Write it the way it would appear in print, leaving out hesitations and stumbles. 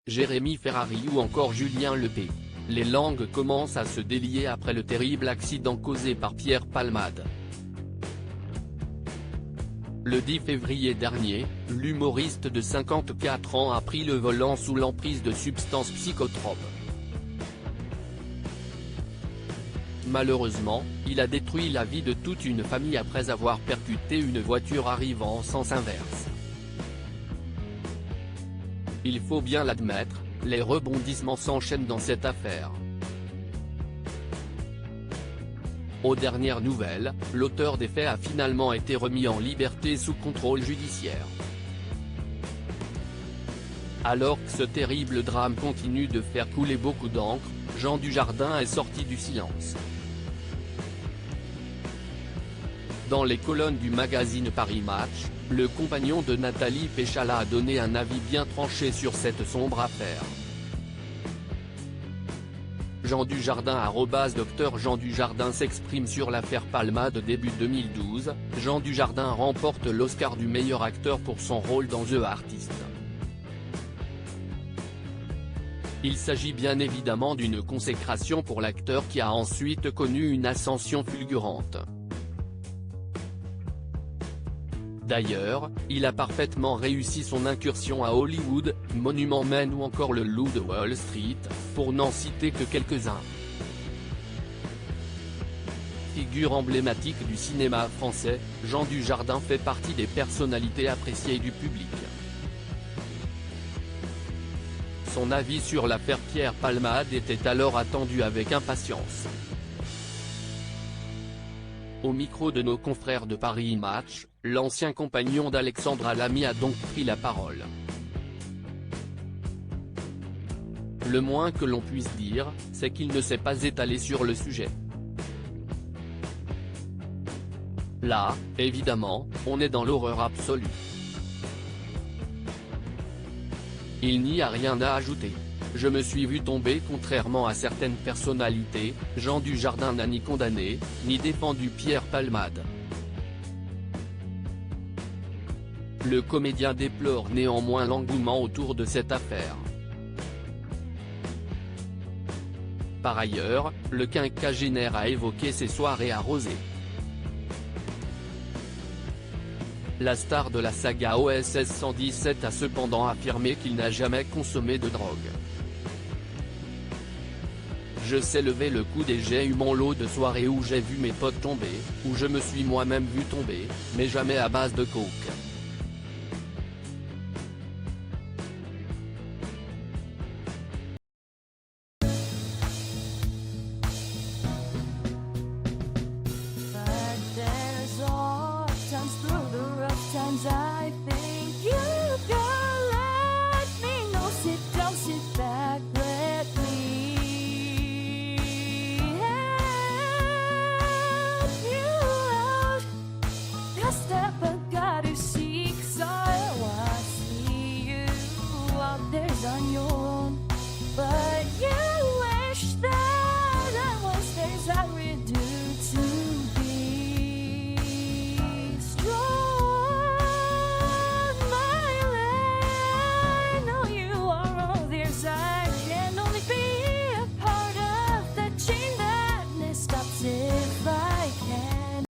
Jérémy Ferrari ou encore Julien Lepé. Les langues commencent à se délier après le terrible accident causé par Pierre Palmade. Le 10 février dernier, l'humoriste de 54 ans a pris le volant sous l'emprise de substances psychotropes. Malheureusement, il a détruit la vie de toute une famille après avoir percuté une voiture arrivant en sens inverse. Il faut bien l'admettre, les rebondissements s'enchaînent dans cette affaire. Aux dernières nouvelles, l'auteur des faits a finalement été remis en liberté sous contrôle judiciaire. Alors que ce terrible drame continue de faire couler beaucoup d'encre, Jean Dujardin est sorti du silence. Dans les colonnes du magazine Paris Match, le compagnon de Nathalie Péchala a donné un avis bien tranché sur cette sombre affaire. Jean Dujardin @Dr Jean Dujardin s'exprime sur l'affaire Palmade. Début 2012, Jean Dujardin remporte l'Oscar du meilleur acteur pour son rôle dans The Artist. Il s'agit bien évidemment d'une consécration pour l'acteur qui a ensuite connu une ascension fulgurante. D'ailleurs, il a parfaitement réussi son incursion à Hollywood, Monument Men ou encore Le Loup de Wall Street, pour n'en citer que quelques-uns. Figure emblématique du cinéma français, Jean Dujardin fait partie des personnalités appréciées du public. Son avis sur l'affaire Pierre Palmade était alors attendu avec impatience. Au micro de nos confrères de Paris Match, l'ancien compagnon d'Alexandra Lamy a donc pris la parole. Le moins que l'on puisse dire, c'est qu'il ne s'est pas étalé sur le sujet. Là, évidemment, on est dans l'horreur absolue. Il n'y a rien à ajouter. Je me suis vu tomber. Contrairement à certaines personnalités, Jean Dujardin n'a ni condamné, ni défendu Pierre Palmade. Le comédien déplore néanmoins l'engouement autour de cette affaire. Par ailleurs, le quinquagénaire a évoqué ses soirées arrosées. La star de la saga OSS 117 a cependant affirmé qu'il n'a jamais consommé de drogue. Je sais lever le coude et j'ai eu mon lot de soirées où j'ai vu mes potes tomber, où je me suis moi-même vu tomber, mais jamais à base de coke. But there's all times through the rough times